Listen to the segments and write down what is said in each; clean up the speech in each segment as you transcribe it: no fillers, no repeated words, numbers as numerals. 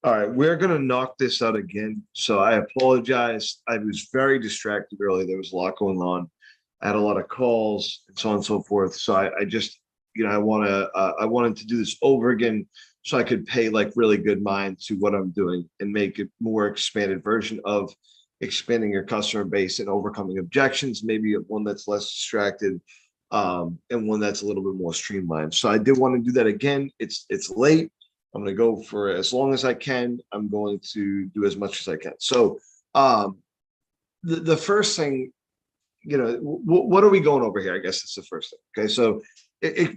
All right, we're gonna knock this out again. So I apologize. I was very distracted earlier. There was a lot going on. I had a lot of calls and so on and so forth. So I just, I wanted to do this over again so I could pay like really good mind to what I'm doing and make it more expanded version of expanding your customer base and overcoming objections, maybe one that's less distracted, and one that's a little bit more streamlined. So I did want to do that again. It's late. I'm going to go for as long as I can. I'm going to do as much as I can. So the first thing, what are we going over here? I guess that's the first thing. Okay, so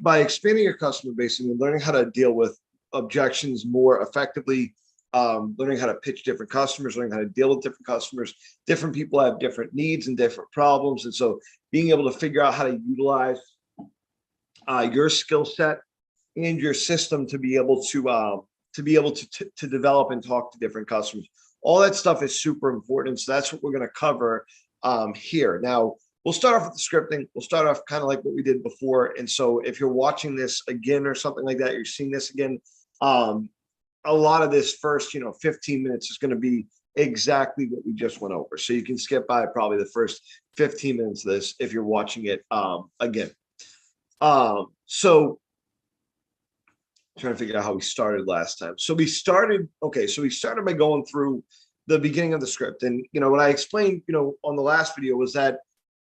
by expanding your customer base and learning how to deal with objections more effectively, learning how to pitch different customers, learning how to deal with different customers. Different people have different needs and different problems, and so being able to figure out how to utilize your skill set and your system to be able to develop and talk to different customers. All that stuff is super important. So that's what we're going to cover here. Now, we'll start off with the scripting. We'll start off kind of like what we did before. And so if you're watching this again or something like that, you're seeing this again, a lot of this first, 15 minutes is going to be exactly what we just went over. So you can skip by probably the first 15 minutes of this if you're watching it again. So trying to figure out how we started last time. So we started by going through the beginning of the script. And, what I explained, on the last video was that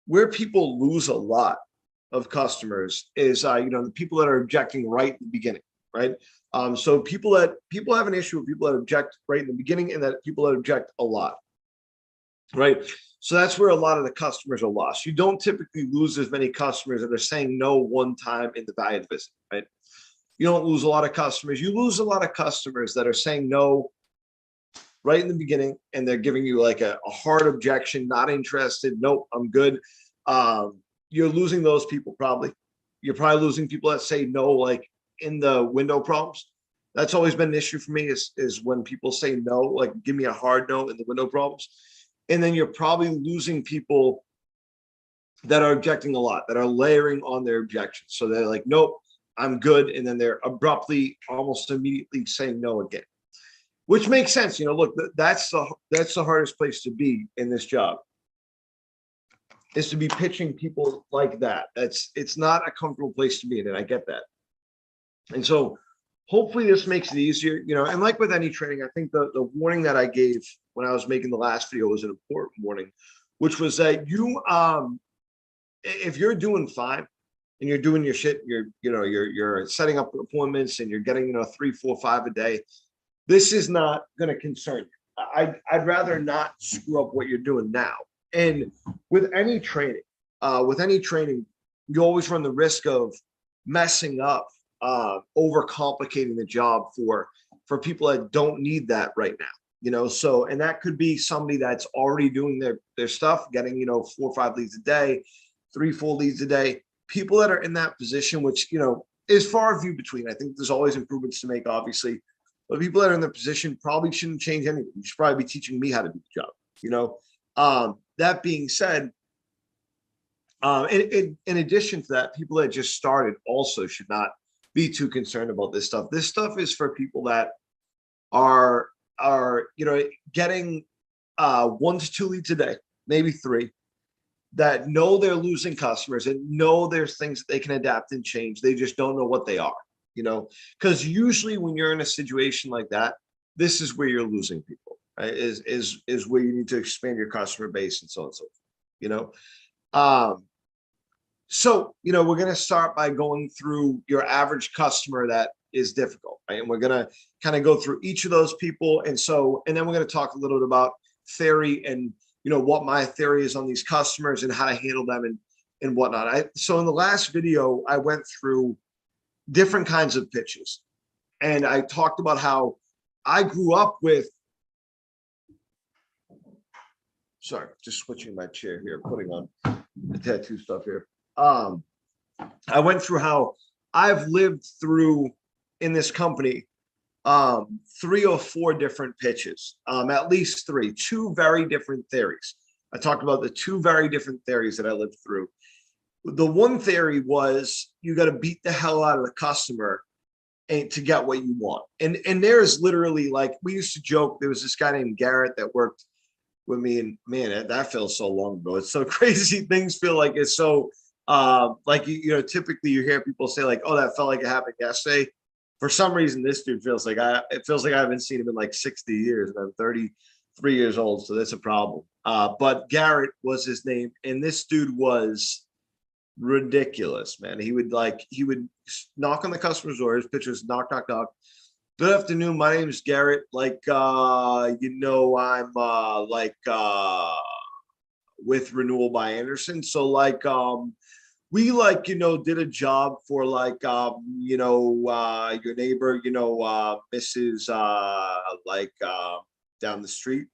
where people lose a lot of customers is, the people that are objecting right in the beginning, right? So people have an issue with people that object right in the beginning and that people that object a lot, right? So that's where a lot of the customers are lost. You don't typically lose as many customers that are saying no one time in the valued visit, right? You don't lose a lot of customers. You lose a lot of customers that are saying no right in the beginning, and they're giving you like a hard objection, not interested. Nope, I'm good. You're losing those people probably. You're probably losing people that say no, like in the window problems. That's always been an issue for me is when people say no, like give me a hard no in the window problems. And then you're probably losing people that are objecting a lot, that are layering on their objections. So they're like, nope, I'm good. And then they're abruptly, almost immediately saying no again, which makes sense. Look, that's the hardest place to be in this job, is to be pitching people like that. It's not a comfortable place to be in, and I get that. And so hopefully this makes it easier, and like with any training, I think the warning that I gave when I was making the last video was an important warning, which was that if you're doing fine and you're doing your shit, you're setting up appointments and you're getting, 3, 4, 5 a day, this is not going to concern you. I'd rather not screw up what you're doing now. And with any training, you always run the risk of messing up, overcomplicating the job for people that don't need that right now. So, and that could be somebody that's already doing their stuff, getting, 4 or 5 leads a day, 3, 4 leads a day. People that are in that position, which, is far and few between. I think there's always improvements to make, obviously, but people that are in their position probably shouldn't change anything. You should probably be teaching me how to do the job. That being said, in addition to that, people that just started also should not be too concerned about this stuff. This stuff is for people that are getting 1 to 2 leads a day, maybe 3, that know they're losing customers and know there's things that they can adapt and change. They just don't know what they are, because usually when you're in a situation like that, this is where you're losing people, right? Is where you need to expand your customer base and so on and so forth, So, we're going to start by going through your average customer that is difficult, right? And we're going to kind of go through each of those people. And then we're going to talk a little bit about theory and, what my theory is on these customers and how to handle them and whatnot. So in the last video, I went through different kinds of pitches. And I talked about how I grew up with, sorry, just switching my chair here, putting on the tattoo stuff here. I went through how I've lived through in this company 3 or 4 different pitches, at least 3, 2 very different theories. I talked about the 2 very different theories that I lived through. The one theory was you got to beat the hell out of the customer and to get what you want. And there's literally, like, we used to joke, there was this guy named Garrett that worked with me, and man, that feels so long ago. It's so crazy. Things feel like it's so like, you know, typically you hear people say like, oh, that felt like it happened yesterday. For some reason, this dude feels like it feels like I haven't seen him in like 60 years, and I'm 33 years old, so that's a problem. But Garrett was his name, and this dude was ridiculous, man. He would knock on the customer's door. His pitch was knock, knock, knock. Good afternoon. My name is Garrett. Like, you know, I'm with Renewal by Anderson. So like, we like, you know, did a job for like, you know, your neighbor, you know, Mrs. Down the street.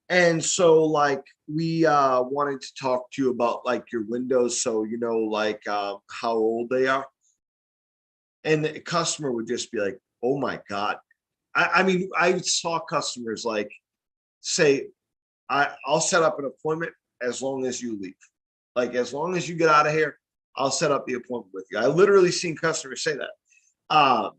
And so like, we wanted to talk to you about like your windows. So, you know, like how old they are. And the customer would just be like, oh my God. I mean, I saw customers like say, I'll set up an appointment as long as you leave. Like, as long as you get out of here, I'll set up the appointment with you. I literally seen customers say that.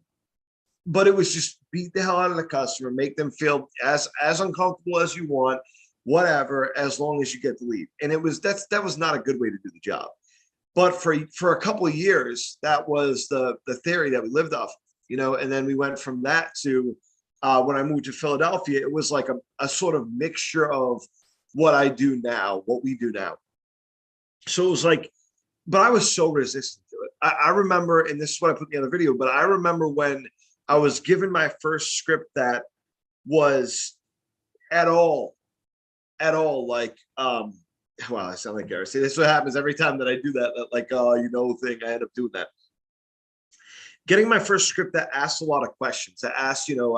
But it was just beat the hell out of the customer, make them feel as uncomfortable as you want, whatever, as long as you get to leave. And that was not a good way to do the job. But for a couple of years, that was the theory that we lived off, you know. And then we went from that to when I moved to Philadelphia, it was like a sort of mixture of what I do now, what we do now. So it was like, but I was so resistant to it. I remember, and this is what I put in the other video, but I remember when I was given my first script that was at all like, wow, I sound like Gary. See, this is what happens every time that I do that like, you know, thing. I end up doing that. Getting my first script that asked a lot of questions, that asked, you know,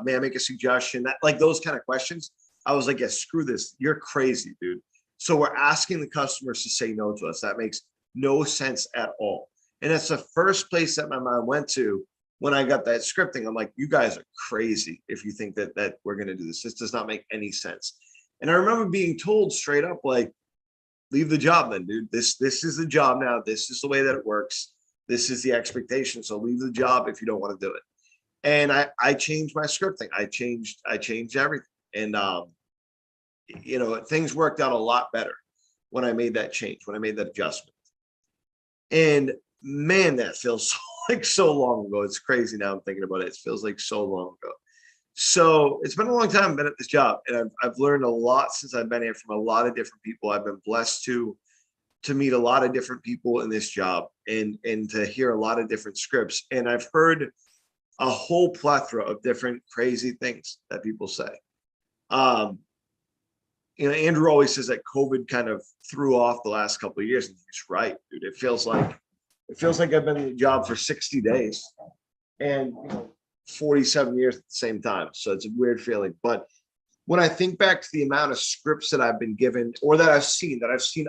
may I make a suggestion? That, like, those kind of questions. I was like, yeah, screw this. You're crazy, dude. So we're asking the customers to say no to us. That makes no sense at all. And that's the first place that my mind went to when I got that scripting. I'm like, you guys are crazy if you think that we're going to do this. This does not make any sense. And I remember being told straight up, like, leave the job then, dude. This is the job now. This is the way that it works. This is the expectation. So leave the job if you don't want to do it. And I changed my scripting. I changed everything. And you know, things worked out a lot better when I made that change, when I made that adjustment. And man, that feels like so long ago. It's crazy now I'm thinking about it. It feels like so long ago. So it's been a long time I've been at this job, and I've learned a lot since I've been here from a lot of different people. I've been blessed to meet a lot of different people in this job and to hear a lot of different scripts. And I've heard a whole plethora of different crazy things that people say. You know, Andrew always says that COVID kind of threw off the last couple of years. And he's right, dude. It feels like I've been in the job for 60 days and, you know, 47 years at the same time. So it's a weird feeling. But when I think back to the amount of scripts that I've been given or that I've seen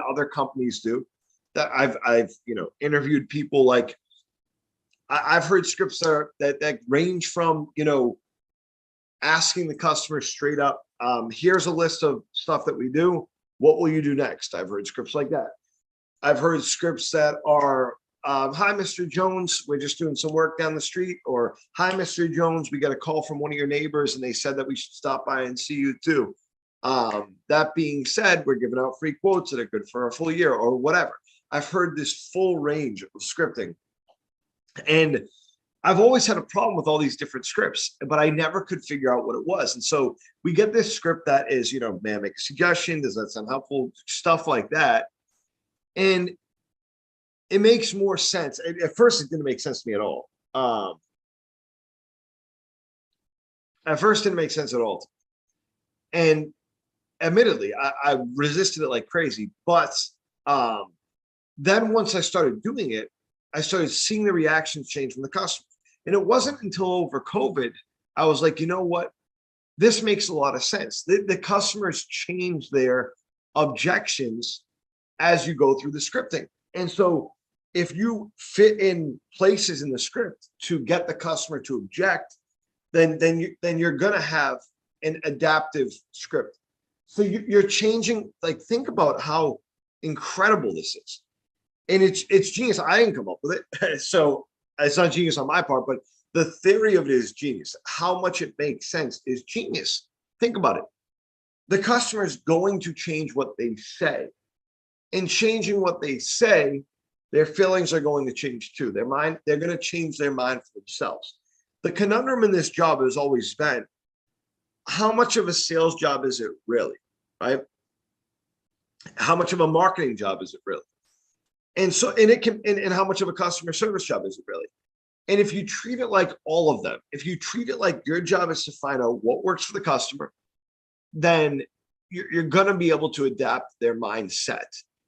other companies do, that I've you know, interviewed people, like I've heard scripts that range from, you know, asking the customer straight up, here's a list of stuff that we do. What will you do next? I've heard scripts like that. I've heard scripts that are, hi, Mr. Jones, we're just doing some work down the street. Or, hi, Mr. Jones, we got a call from one of your neighbors and they said that we should stop by and see you too. That being said, we're giving out free quotes that are good for a full year or whatever. I've heard this full range of scripting. And I've always had a problem with all these different scripts, but I never could figure out what it was. And so we get this script that is, you know, may I make a suggestion? Does that sound helpful? Stuff like that. And it makes more sense. At first, it didn't make sense to me at all. At first, it didn't make sense at all. And admittedly, I resisted it like crazy. But then once I started doing it, I started seeing the reactions change from the customers. And it wasn't until over COVID, I was like, you know what? This makes a lot of sense. The customers change their objections as you go through the scripting. And so if you fit in places in the script to get the customer to object, then you're going to have an adaptive script. So you're changing, like, think about how incredible this is. And it's genius. I didn't come up with it. So it's not genius on my part, but The theory of it is genius. How much it makes sense is genius. Think about it. The customer is going to change what they say. In changing what they say, their feelings are going to change too. Their mind, they're going to change their mind for themselves. The conundrum in this job has always been, how much of a sales job is it really, right? How much of a marketing job is it really? And so, and it can, and how much of a customer service job is it really? And if you treat it like all of them, if you treat it like your job is to find out what works for the customer, then you're going to be able to adapt their mindset.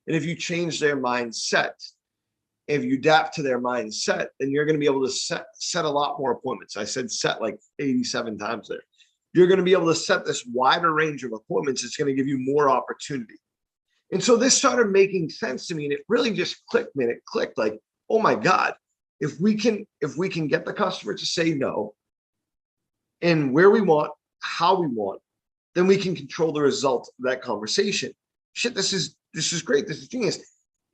And if you change their mindset, if you adapt to their mindset, then you're going to be able to set a lot more appointments. I said set like 87 times there. You're going to be able to set this wider range of appointments. It's going to give you more opportunity. And so this started making sense to me, and it really just clicked, man. It clicked like, oh my God, if we can get the customer to say no and where we want, how we want, then we can control the result of that conversation. Shit, this is great. This is genius.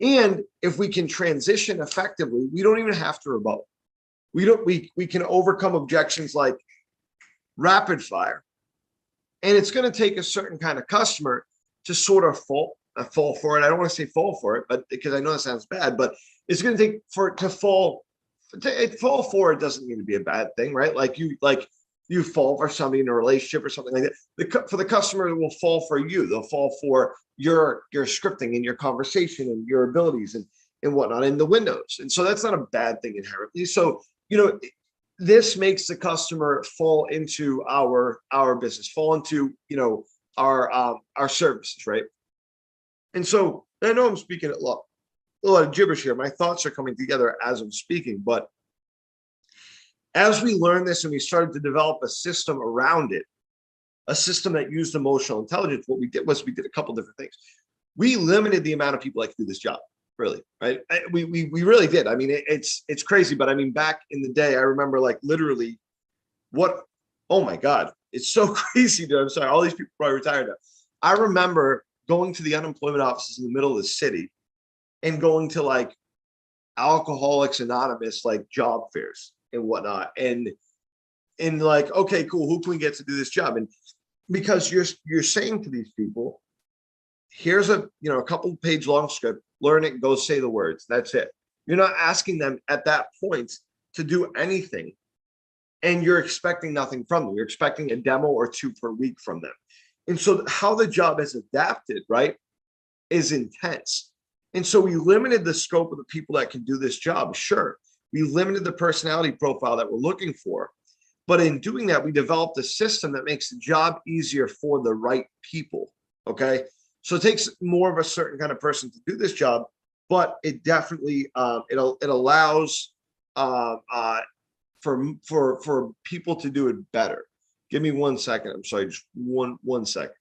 And if we can transition effectively, we don't even have to rebut. We can overcome objections like rapid fire. And it's going to take a certain kind of customer to sort of fall for it. I don't want to say fall for it, but because I know that sounds bad, but it's going to take for it to fall for it doesn't mean to be a bad thing, right? Like you fall for somebody in a relationship or something like that. For the customer, it will fall for you. They'll fall for your scripting and your conversation and your abilities and whatnot in the windows. And so that's not a bad thing inherently. So, this makes the customer fall into our business, fall into, our services, right? And so I know I'm speaking a lot of gibberish here. My thoughts are coming together as I'm speaking, but as we learned this and we started to develop a system around it, a system that used emotional intelligence, what we did was we did a couple different things. We limited the amount of people that could do this job, really, right? We really did. I mean, it's crazy, but I mean, back in the day, I remember like literally oh my God, it's so crazy. Dude. I'm sorry, all these people are probably retired now. I remember going to the unemployment offices in the middle of the city and going to like Alcoholics Anonymous, like job fairs and whatnot. And like, okay, cool. Who can we get to do this job? And because you're saying to these people, here's a couple page long script, learn it, go say the words. That's it. You're not asking them at that point to do anything. And you're expecting nothing from them. You're expecting a demo or two per week from them. And so how the job is adapted, right, is intense. And so we limited the scope of the people that can do this job. Sure. We limited the personality profile that we're looking for. But in doing that, we developed a system that makes the job easier for the right people. Okay. So it takes more of a certain kind of person to do this job, but it definitely, it allows for people to do it better. Give me 1 second. I'm sorry, just one second.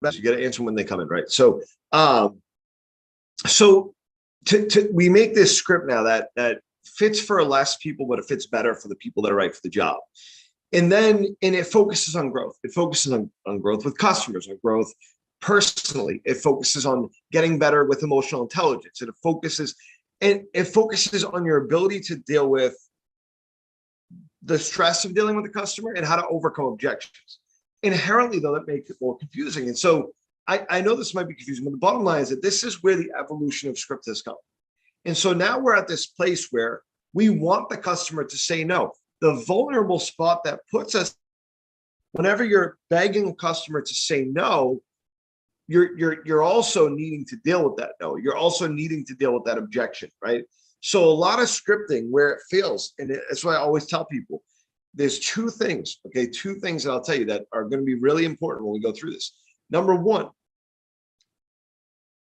You got to answer when they come in, right? So, we make this script now that fits for less people, but it fits better for the people that are right for the job. And it focuses on growth. It focuses on growth with customers, on growth personally. It focuses on getting better with emotional intelligence. It focuses on your ability to deal with the stress of dealing with the customer and how to overcome objections. Inherently, though, that makes it more confusing. And so I know this might be confusing, but the bottom line is that this is where the evolution of script has come. And so now we're at this place where we want the customer to say no. The vulnerable spot that puts us, whenever you're begging a customer to say no, you're also needing to deal with that no. You're also needing to deal with that objection, right? So a lot of scripting where it fails, and that's why I always tell people, there's two things that I'll tell you that are going to be really important when we go through this. Number one,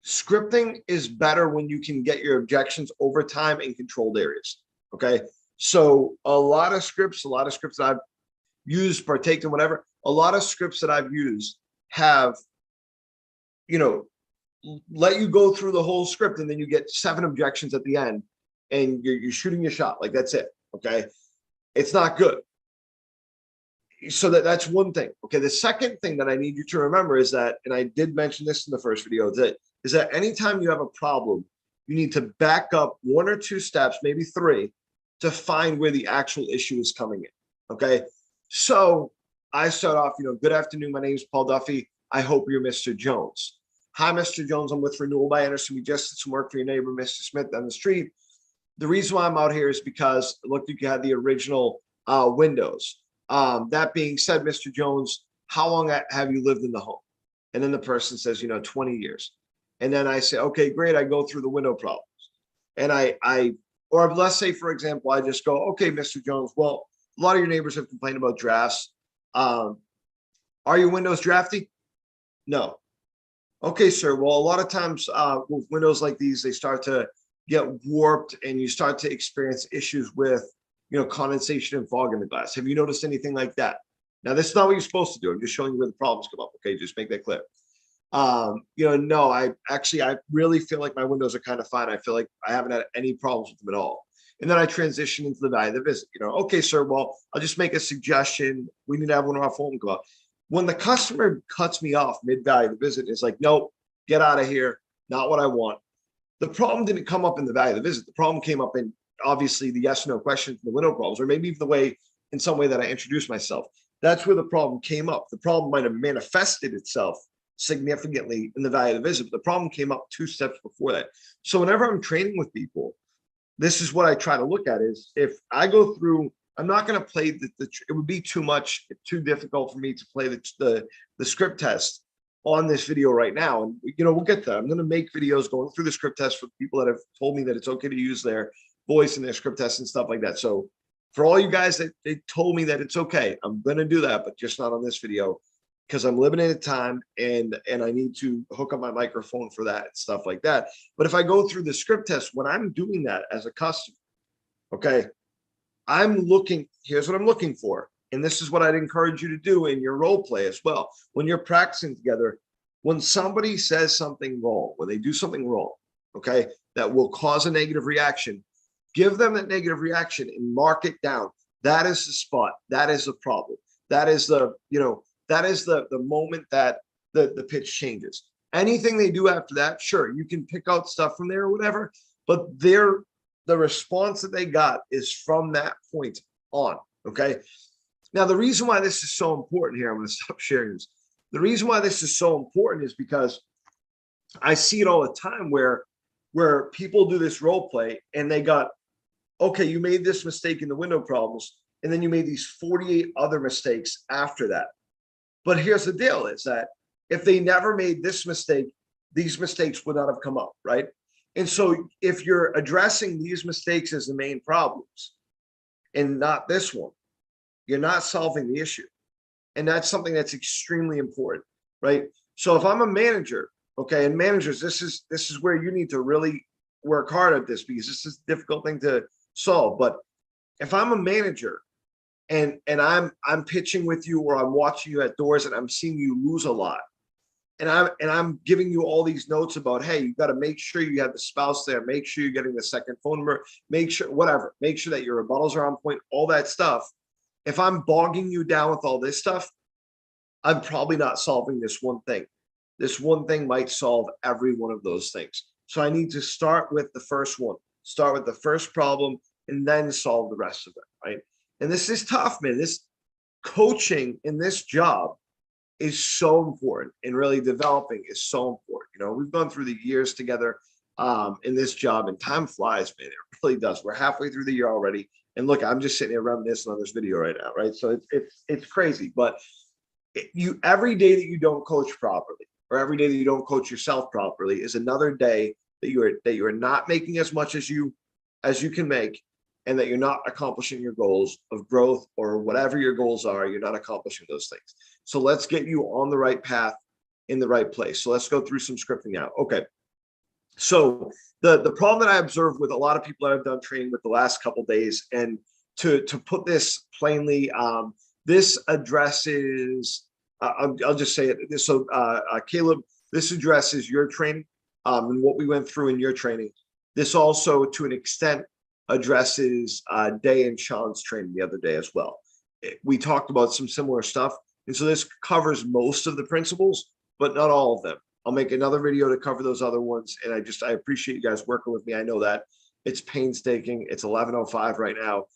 scripting is better when you can get your objections over time in controlled areas. Okay. So a lot of scripts that I've used, partaked in, whatever, a lot of scripts that I've used have, let you go through the whole script and then you get 7 objections at the end and you're shooting your shot. Like, that's it. Okay. It's not good. So that's one thing. Okay. The second thing that I need you to remember is that, and I did mention this in the first video, is that anytime you have a problem, you need to back up 1 or 2 steps, maybe 3, to find where the actual issue is coming in. Okay. So I start off, good afternoon. My name is Paul Duffy. I hope you're Mr. Jones. Hi, Mr. Jones. I'm with Renewal by Anderson. We just did some work for your neighbor, Mr. Smith, down the street. The reason why I'm out here is because it looked like you had the original windows. That being said, Mr. Jones, how long have you lived in the home? And then the person says, 20 years. And then I say, okay, great. I go through the window problems. And or let's say, for example, I just go, okay, Mr. Jones, well, a lot of your neighbors have complained about drafts. Are your windows drafty? No. Okay, sir. Well, a lot of times with windows like these, they start to get warped and you start to experience issues with, condensation and fog in the glass. Have you noticed anything like that? Now, this is not what you're supposed to do. I'm just showing you where the problems come up. Okay, just make that clear. No, I really feel like my windows are kind of fine. I feel like I haven't had any problems with them at all. And then I transition into the value of the visit. Okay, sir, well, I'll just make a suggestion. We need to have one of our phone go out. When the customer cuts me off mid-value of the visit, it's like, nope, get out of here. Not what I want. The problem didn't come up in the value of the visit. The problem came up in, obviously, the yes or no questions, the window problems, or maybe even the way, in some way, that I introduced myself. That's where the problem came up. The problem might have manifested itself significantly in the value of the visit, but the problem came up 2 steps before that. So whenever I'm training with people, this is what I try to look at is, if I go through, I'm not going to play it would be too difficult for me to play the script test on this video right now. And, we'll get there. I'm going to make videos going through the script test for people that have told me that it's okay to use their voice in their script test and stuff like that. So for all you guys that they told me that it's okay, I'm going to do that, but just not on this video, because I'm limited time and I need to hook up my microphone for that and stuff like that. But if I go through the script test, when I'm doing that as a customer, okay, here's what I'm looking for. And this is what I'd encourage you to do in your role play as well. When you're practicing together, when somebody says something wrong, when they do something wrong, okay, that will cause a negative reaction, give them that negative reaction and mark it down. That is the spot. That is the problem. That is the moment that the pitch changes. Anything they do after that, sure, you can pick out stuff from there or whatever, but the response that they got is from that point on. Okay. Now, the reason why this is so important here, I'm going to stop sharing this. The reason why this is so important is because I see it all the time where people do this role play and they got, okay, you made this mistake in the window problems, and then you made these 48 other mistakes after that. But here's the deal, is that if they never made this mistake, these mistakes would not have come up, right? And so if you're addressing these mistakes as the main problems and not this one, you're not solving the issue. And that's something that's extremely important, right? So if I'm a manager, okay, and managers, this is where you need to really work hard at this, because this is a difficult thing to solve. But if I'm a manager and I'm pitching with you, or I'm watching you at doors and I'm seeing you lose a lot, and I'm giving you all these notes about, hey, you got to make sure you have the spouse there, make sure you're getting the second phone number, make sure that your rebuttals are on point, all that stuff. If I'm bogging you down with all this stuff, I'm probably not solving this one thing. This one thing might solve every one of those things. So I need to start with the first one, start with the first problem, and then solve the rest of it, right? And this is tough, man. This coaching in this job is so important, and really developing is so important. You know, we've gone through the years together in this job, and time flies, man. It really does. We're halfway through the year already. And look, I'm just sitting here reminiscing on this video right now, right? So it's crazy, but you every day that you don't coach properly, or every day that you don't coach yourself properly, is another day that you are not making as much as you can make, and that you're not accomplishing your goals of growth, or whatever your goals are. You're not accomplishing those things. So let's get you on the right path, in the right place. So let's go through some scripting now. Okay. So the problem that I observed with a lot of people that I've done training with the last couple of days, and to put this plainly, this addresses, I'll just say it. So Caleb, this addresses your training and what we went through in your training. This also, to an extent, addresses Day and Sean's training the other day as well. We talked about some similar stuff. And so this covers most of the principles, but not all of them. I'll make another video to cover those other ones. And I appreciate you guys working with me. I know that it's painstaking. It's 11:05 right now.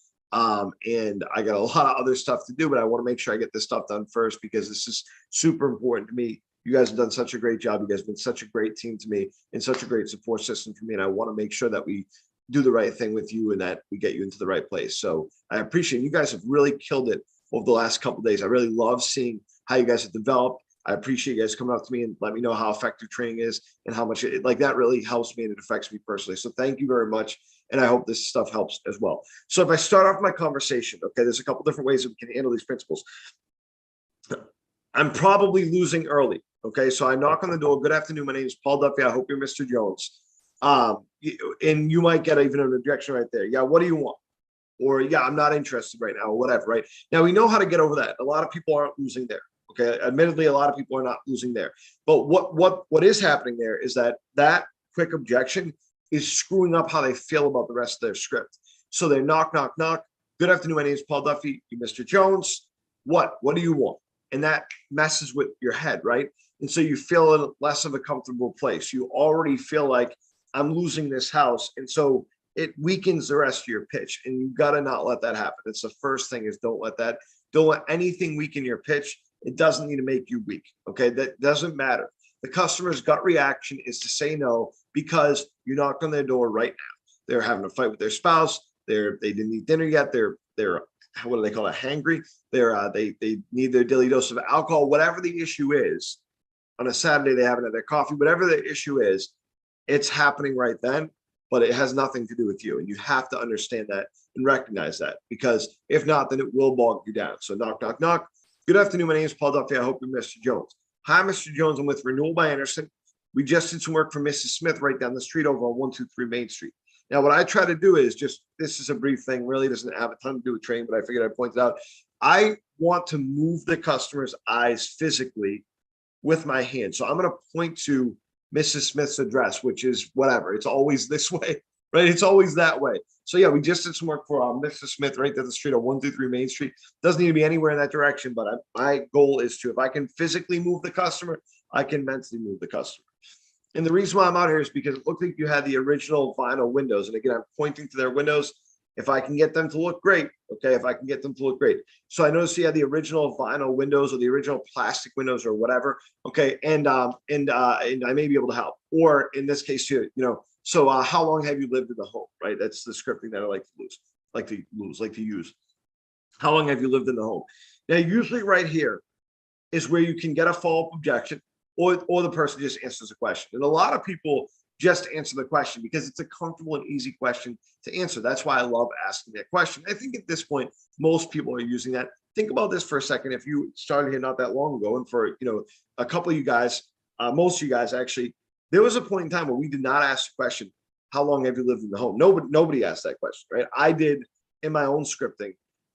And I got a lot of other stuff to do, but I want to make sure I get this stuff done first, because this is super important to me. You guys have done such a great job. You guys have been such a great team to me, and such a great support system for me. And I want to make sure that we do the right thing with you, and that we get you into the right place. So I appreciate you guys have really killed it over the last couple of days. I really love seeing how you guys have developed. I appreciate you guys coming up to me and let me know how effective training is, and how much like that really helps me, and it affects me personally. So thank you very much. And I hope this stuff helps as well. So if I start off my conversation, okay, there's a couple different ways that we can handle these principles. I'm probably losing early. Okay. So I knock on the door. Good afternoon. My name is Paul Duffy. I hope you're Mr. Jones. And you might get even an objection right there. Yeah. What do you want? Or yeah, I'm not interested right now, or whatever. Right now, we know how to get over that. A lot of people aren't losing there. Okay. Admittedly, a lot of people are not losing there. But what is happening there is that quick objection is screwing up how they feel about the rest of their script. So they knock, knock, knock. Good afternoon. My name is Paul Duffy. You, Mr. Jones. What do you want? And that messes with your head, right? And so you feel in less of a comfortable place. You already feel like, I'm losing this house. And so it weakens the rest of your pitch. And you got to not let that happen. It's the first thing, is don't let anything weaken your pitch. It doesn't need to make you weak. Okay. That doesn't matter. The customer's gut reaction is to say no, because you knocked on their door right now. They're having a fight with their spouse. They didn't eat dinner yet. They're what do they call it? Hangry. They need their daily dose of alcohol. Whatever the issue is, on a Saturday they haven't had their coffee. Whatever the issue is, it's happening right then. But it has nothing to do with you, and you have to understand that and recognize that, because if not, then it will bog you down. So knock, knock, knock. Good afternoon. My name is Paul Duffy. I hope you're Mr. Jones. Hi, Mr. Jones. I'm with Renewal by Anderson. We just did some work for Mrs. Smith right down the street over on 123 Main Street. Now, what I try to do is this is a brief thing, really doesn't have a ton to do with training, but I figured I'd point it out. I want to move the customer's eyes physically with my hand. So I'm going to point to Mrs. Smith's address, which is whatever. It's always this way, right? It's always that way. So yeah, we just did some work for Mrs. Smith right down the street on 123 Main Street. Doesn't need to be anywhere in that direction, but my goal is to, if I can physically move the customer, I can mentally move the customer. And the reason why I'm out here is because it looked like you had the original vinyl windows. And again, I'm pointing to their windows. If I can get them to look great, okay, if I can get them to look great. So I noticed you had the original vinyl windows, or the original plastic windows, or whatever. Okay, and I may be able to help. Or in this case, so how long have you lived in the home, right? That's the scripting that I like to use. How long have you lived in the home? Now, usually right here is where you can get a follow-up objection, or the person just answers a question. And a lot of people just answer the question because it's a comfortable and easy question to answer. That's why I love asking that question. I think at this point, most people are using that. Think about this for a second. If you started here not that long ago, and for a couple of you guys, most of you guys actually, there was a point in time where we did not ask the question, how long have you lived in the home? Nobody asked that question, right? I did in my own scripting.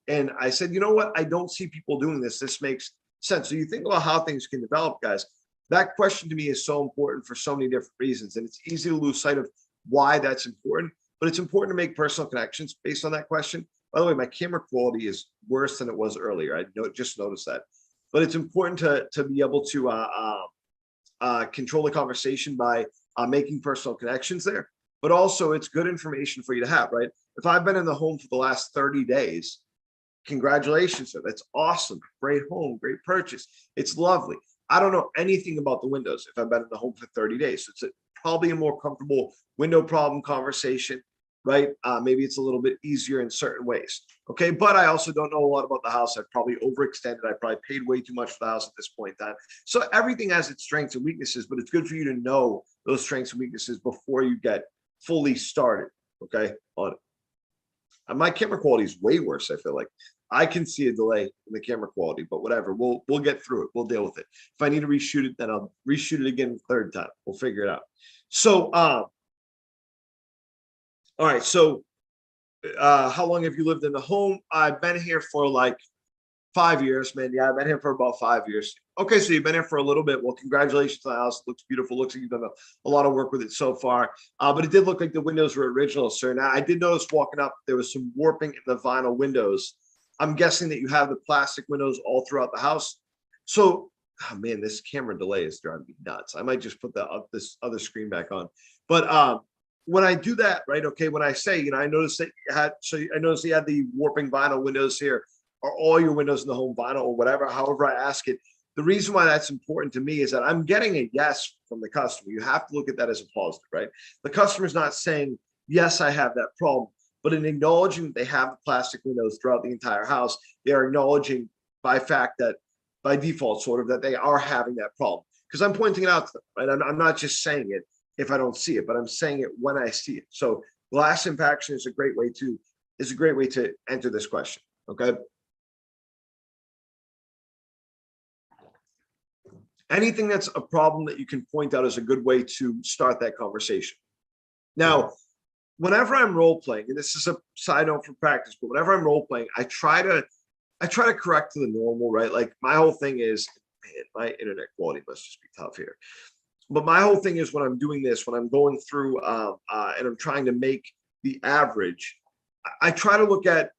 And I said, you know what? I don't see people doing this. This makes sense. So you think about how things can develop, guys. That question to me is so important for so many different reasons. And it's easy to lose sight of why that's important, but it's important to make personal connections based on that question. By the way, my camera quality is worse than it was earlier. I just noticed that, but it's important to be able to control the conversation by making personal connections there, but also it's good information for you to have, right? If I've been in the home for the last 30 days, congratulations, sir. That's awesome. Great home, great purchase. It's lovely. I don't know anything about the windows if I've been in the home for 30 days. So it's probably a more comfortable window problem conversation, right? Maybe it's a little bit easier in certain ways. Okay. But I also don't know a lot about the house. I've probably overextended. I probably paid way too much for the house at this point in time. So everything has its strengths and weaknesses, but it's good for you to know those strengths and weaknesses before you get fully started. Okay. On it. My camera quality is way worse. I feel like I can see a delay in the camera quality, but whatever. We'll get through it. We'll deal with it. If I need to reshoot it, then I'll reshoot it again the third time. We'll figure it out. So, all right. So, how long have you lived in the home? I've been here for like 5 years, man. Yeah, I've been here for about 5 years. Okay, so you've been here for a little bit. Well, congratulations on the house. It looks beautiful. Looks like you've done a lot of work with it so far. But it did look like the windows were original, sir. Now, I did notice walking up, there was some warping in the vinyl windows. I'm guessing that you have the plastic windows all throughout the house. So, oh man, this camera delay is driving me nuts. I might just put this other screen back on. But when I do that, right? Okay, when I say, I noticed that I noticed you had the warping vinyl windows here. Are all your windows in the home vinyl or whatever, however I ask it. The reason why that's important to me is that I'm getting a yes from the customer. You have to look at that as a positive, right? The customer's not saying, yes, I have that problem, but in acknowledging that they have the plastic windows throughout the entire house, they are acknowledging by default, sort of, that they are having that problem. Because I'm pointing it out to them, right? I'm not just saying it if I don't see it, but I'm saying it when I see it. So glass impaction is a great way to enter this question. Okay. Anything that's a problem that you can point out is a good way to start that conversation. Now, whenever I'm role playing, and this is a side note for practice, but whenever I'm role playing, I try to correct to the normal, right? Like my whole thing is, man, my internet quality must just be tough here. But my whole thing is when I'm doing this, when I'm going through and I'm trying to make the average, I try to look at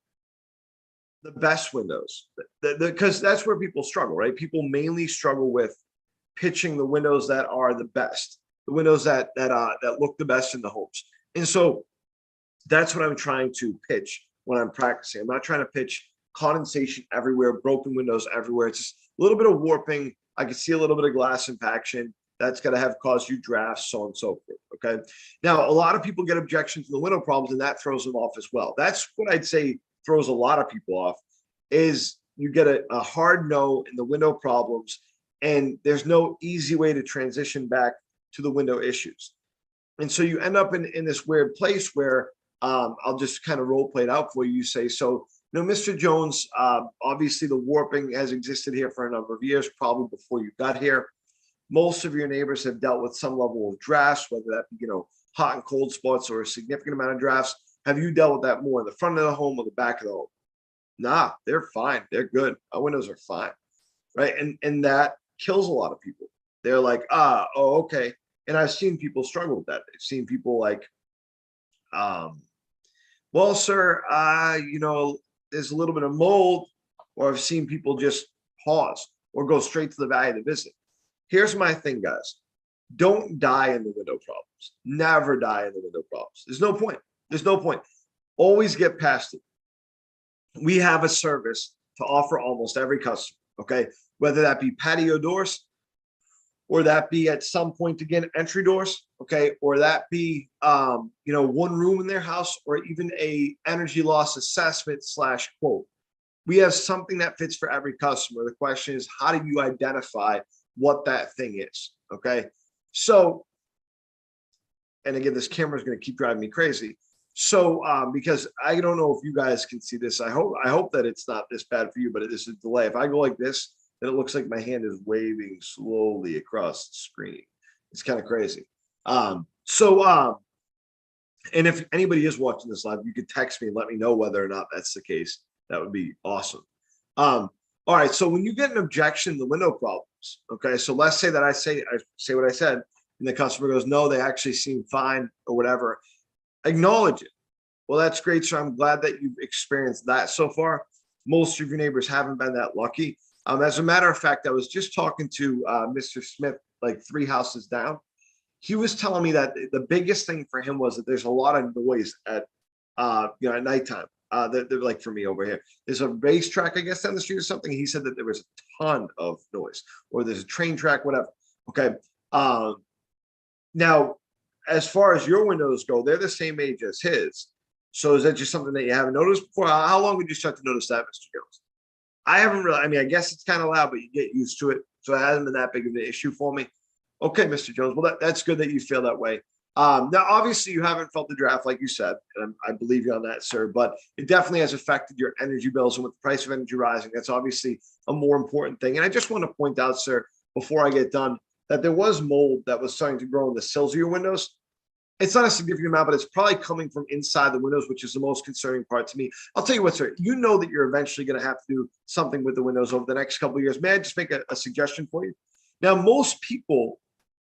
the best windows because that's where people struggle, right? People mainly struggle with pitching the windows that are the best, the windows that look the best in the homes. And so that's what I'm trying to pitch when I'm practicing. I'm not trying to pitch condensation everywhere, broken windows everywhere. It's just a little bit of warping. I can see a little bit of glass impaction. That's going to have caused you drafts, so on and so forth. Okay. Now, a lot of people get objections to the window problems, and that throws them off as well. That's what I'd say throws a lot of people off is you get a hard no in the window problems. And there's no easy way to transition back to the window issues. And so you end up in this weird place where I'll just kind of role play it out for you. You say, so, Mr. Jones, obviously the warping has existed here for a number of years, probably before you got here. Most of your neighbors have dealt with some level of drafts, whether that be, hot and cold spots or a significant amount of drafts. Have you dealt with that more in the front of the home or the back of the home? Nah, they're fine. They're good. Our windows are fine. Right. And that kills a lot of people. They're like, oh, okay. And I've seen people struggle with that. I've seen people like, well, sir, there's a little bit of mold, or I've seen people just pause or go straight to the value of the visit. Here's my thing, guys. Don't die in the window problems. Never die in the window problems. There's no point. There's no point. Always get past it. We have a service to offer almost every customer. Okay. Whether that be patio doors, or that be at some point again entry doors, okay, or that be one room in their house, or even a energy loss assessment / quote. We have something that fits for every customer. The question is, how do you identify what that thing is? Okay, so, and again, this camera is going to keep driving me crazy. So, because I don't know if you guys can see this, I hope that it's not this bad for you, but this is delay. If I go like this, then it looks like my hand is waving slowly across the screen. It's kind of crazy. And if anybody is watching this live, you could text me and let me know whether or not that's the case. That would be awesome. All right. So when you get an objection to window problems, okay. So let's say that I say what I said, and the customer goes, no, they actually seem fine or whatever. Acknowledge it. Well, that's great. So I'm glad that you've experienced that so far. Most of your neighbors haven't been that lucky. As a matter of fact, I was just talking to Mr. Smith like 3 houses down. He was telling me that the biggest thing for him was that there's a lot of noise at at nighttime. They're like for me over here. There's a racetrack, I guess, down the street or something. He said that there was a ton of noise, or there's a train track, whatever. Okay. Now, as far as your windows go, they're the same age as his. So is that just something that you haven't noticed before? How long would you start to notice that, Mr. Jones? I haven't really, I mean, I guess it's kind of loud, but you get used to it. So it hasn't been that big of an issue for me. Okay, Mr. Jones. Well, that's good that you feel that way. Now, obviously, you haven't felt the draft, like you said, and I believe you on that, sir, but it definitely has affected your energy bills. And with the price of energy rising, that's obviously a more important thing. And I just want to point out, sir, before I get done, that there was mold that was starting to grow in the sills of your windows. It's not a significant amount, but it's probably coming from inside the windows, which is the most concerning part to me. I'll tell you what, sir, you know that you're eventually going to have to do something with the windows over the next couple of years. May I just make a suggestion for you? Now, most people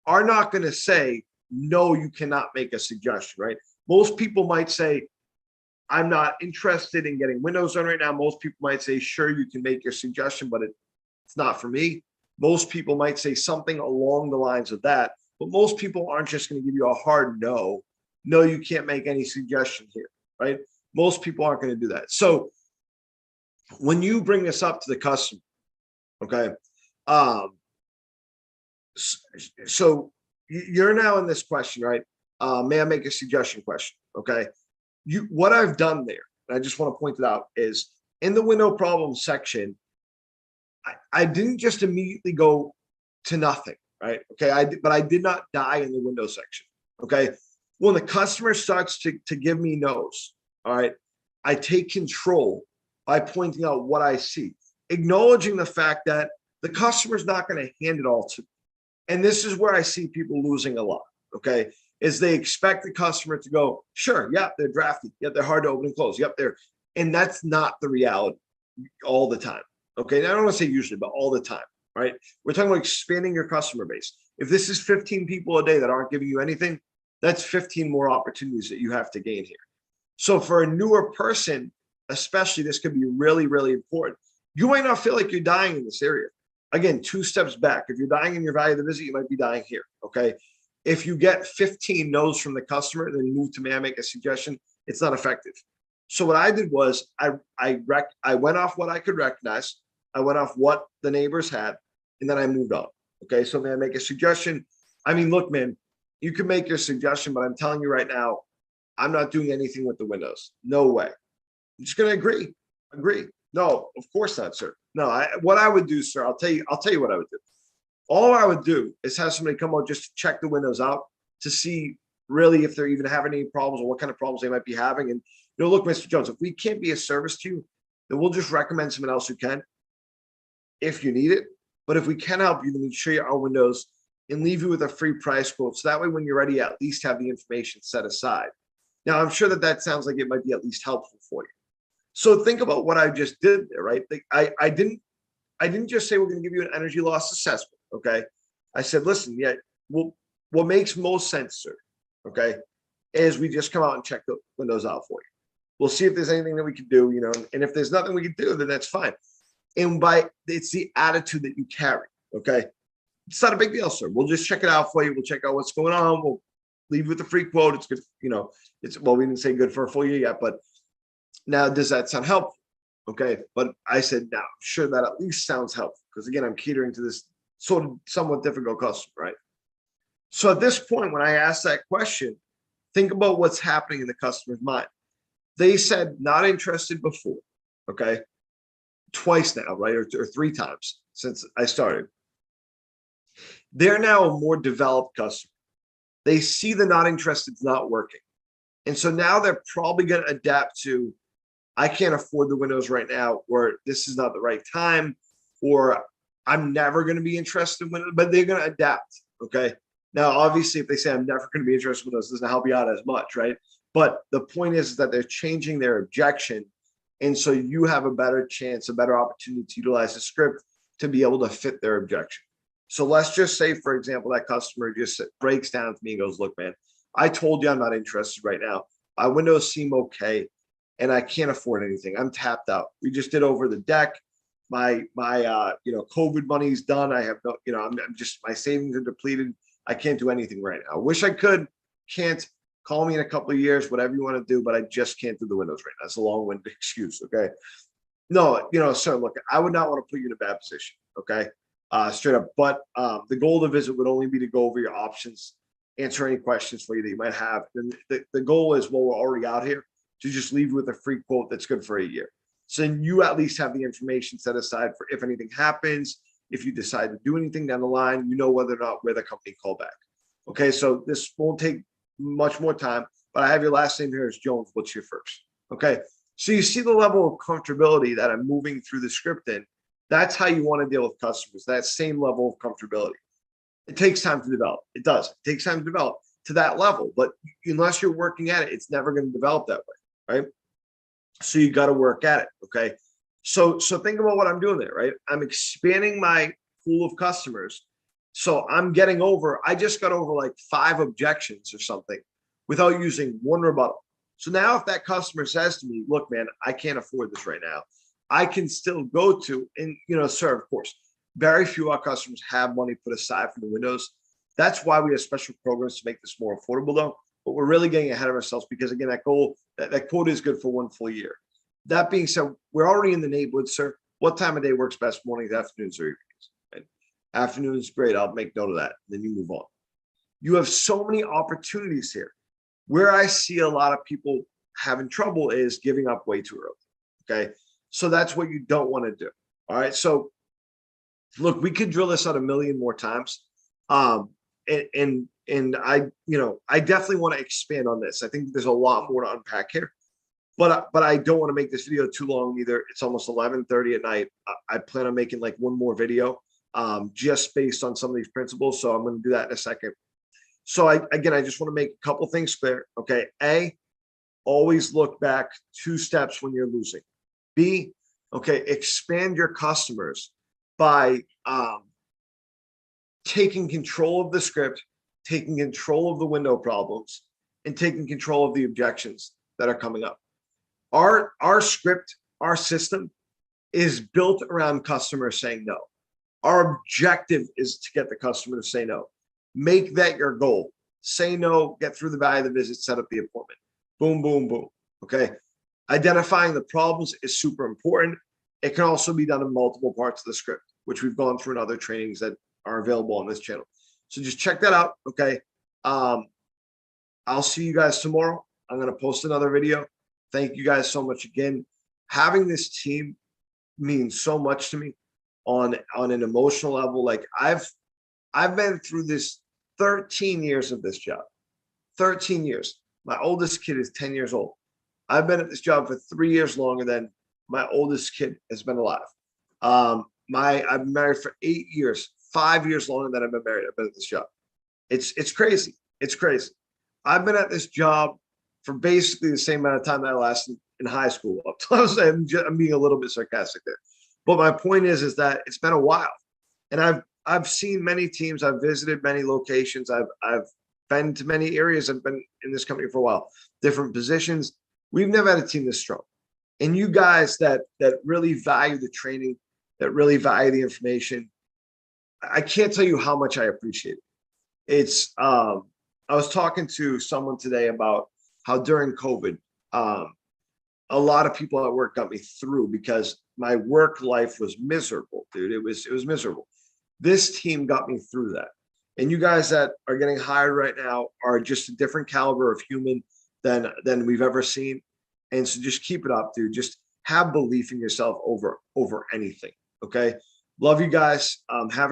are not going to say, no, you cannot make a suggestion, right? Most people might say, I'm not interested in getting windows done right now. Most people might say, sure, you can make your suggestion, but it's not for me. Most people might say something along the lines of that. But most people aren't just going to give you a hard no. No, you can't make any suggestion here, right? Most people aren't going to do that. So when you bring this up to the customer, okay, so you're now in this question, right? May I make a suggestion question? Okay. What I've done there, and I just want to point it out, is in the window problem section, I didn't just immediately go to nothing. Right. Okay. But I did not die in the window section. Okay. When the customer starts to give me no's, all right, I take control by pointing out what I see, acknowledging the fact that the customer's not going to hand it all to me. And this is where I see people losing a lot. Okay. Is they expect the customer to go, sure, yeah, they're drafty. Yeah, they're hard to open and close. Yep, and that's not the reality all the time. Okay. Now, I don't want to say usually, but all the time. Right? We're talking about expanding your customer base. If this is 15 people a day that aren't giving you anything, that's 15 more opportunities that you have to gain here. So for a newer person, especially, this could be really, really important. You might not feel like you're dying in this area. Again, 2 steps back. If you're dying in your value of the visit, you might be dying here. Okay. If you get 15 no's from the customer, then you move to, may I make a suggestion? It's not effective. So what I did was I went off what I could recognize. I went off what the neighbors had, and then I moved on. Okay, so may I make a suggestion? I mean, look, man, you can make your suggestion, but I'm telling you right now, I'm not doing anything with the windows. No way. I'm just going to agree. No, of course not, sir. No, what I would do, sir, I'll tell you what I would do. All I would do is have somebody come out just to check the windows out to see really if they're even having any problems or what kind of problems they might be having. And, look, Mr. Jones, if we can't be a service to you, then we'll just recommend someone else who can, if you need it. But if we can help you, then we show you our windows and leave you with a free price quote. So that way, when you're ready, at least have the information set aside. Now, I'm sure that sounds like it might be at least helpful for you. So think about what I just did there, right? I didn't just say we're going to give you an energy loss assessment. Okay. I said, listen, yeah, well, what makes most sense, sir, okay, is we just come out and check the windows out for you. We'll see if there's anything that we can do, and if there's nothing we can do, then that's fine. And it's the attitude that you carry. Okay. It's not a big deal, sir. We'll just check it out for you. We'll check out what's going on. We'll leave you with a free quote. It's good. Well, we didn't say good for a full year yet, but now does that sound helpful? Okay. But I said, now, sure, that at least sounds helpful. Because again, I'm catering to this sort of somewhat difficult customer, right? So at this point, when I asked that question, think about what's happening in the customer's mind. They said not interested before. Okay. Twice now, right? Or 3 times since I started. They're now a more developed customer. They see the not interested is not working. And so now they're probably going to adapt to, I can't afford the windows right now, or this is not the right time, or I'm never going to be interested in windows, but they're going to adapt. Okay. Now, obviously, if they say I'm never going to be interested in windows, it doesn't help you out as much, right? But the point is that they're changing their objection. And so you have a better chance, a better opportunity to utilize the script to be able to fit their objection. So let's just say, for example, that customer just breaks down to me and goes, look, man, I told you I'm not interested right now. My windows seem okay, and I can't afford anything. I'm tapped out. We just did over the deck. COVID money's done. I have no, I'm just, my savings are depleted. I can't do anything right now. Wish I could, can't. Call me in a couple of years, whatever you want to do, but I just can't do the windows right now. That's a long-winded excuse. Okay. No, sir, look, I would not want to put you in a bad position. Okay. Straight up. But the goal of the visit would only be to go over your options, answer any questions for you that you might have. And the goal is, while we're already out here, to just leave you with a free quote that's good for a year. So then you at least have the information set aside for if anything happens, if you decide to do anything down the line, whether or not we're the company call back. Okay. So this won't take much more time, but I have your last name here as Jones. What's your first? Okay. So you see the level of comfortability that I'm moving through the script in. That's how you want to deal with customers, that same level of comfortability. It takes time to develop. It does. It takes time to develop to that level, but unless you're working at it, it's never going to develop that way, right? So you got to work at it. Okay. So think about what I'm doing there, right? I'm expanding my pool of customers. So I just got over like 5 objections or something without using one rebuttal. So now if that customer says to me, look, man, I can't afford this right now, I can still go to, and sir, of course, very few of our customers have money put aside for the windows. That's why we have special programs to make this more affordable though. But we're really getting ahead of ourselves because again, that quote is good for 1 full year. That being said, we're already in the neighborhood, sir. What time of day works best? Mornings, afternoons, or evenings? Right? Afternoons, great. I'll make note of that. Then you move on. You have so many opportunities here. Where I see a lot of people having trouble is giving up way too early. Okay. So that's what you don't want to do. All right. So look, we could drill this out a million more times. And I definitely want to expand on this. I think there's a lot more to unpack here, but I don't want to make this video too long either. It's almost 11:30 at night. I plan on making like one more video, just based on some of these principles. So I'm going to do that in a second. So I just want to make a couple things clear. Okay. A, always look back 2 steps when you're losing. B, okay, expand your customers by taking control of the script, taking control of the window problems, and taking control of the objections that are coming up. Our script, our system is built around customers saying no. Our objective is to get the customer to say no. Make that your goal. Say no, get through the value of the visit, set up the appointment. Boom, boom, boom. Okay. Identifying the problems is super important. It can also be done in multiple parts of the script, which we've gone through in other trainings that are available on this channel. So just check that out. Okay. I'll see you guys tomorrow. I'm going to post another video. Thank you guys so much again. Having this team means so much to me on an emotional level. Like I've been through this 13 years of this job, 13 years. My oldest kid is 10 years old. I've been at this job for 3 years longer than my oldest kid has been alive. I've been married for 8 years, 5 years longer than I've been married. I've been at this job. It's crazy. It's crazy. I've been at this job for basically the same amount of time that I lasted in high school. I'm being a little bit sarcastic there. But my point is that it's been a while. And I've seen many teams. I've visited many locations. I've been to many areas. I've been in this company for a while, different positions. We've never had a team this strong. And you guys that really value the training, that really value the information, I can't tell you how much I appreciate it. I was talking to someone today about how during COVID, a lot of people at work got me through because my work life was miserable, dude. It was miserable. This team got me through that. And you guys that are getting hired right now are just a different caliber of human than we've ever seen. And so just keep it up, dude. Just have belief in yourself over anything. Okay. Love you guys. Have a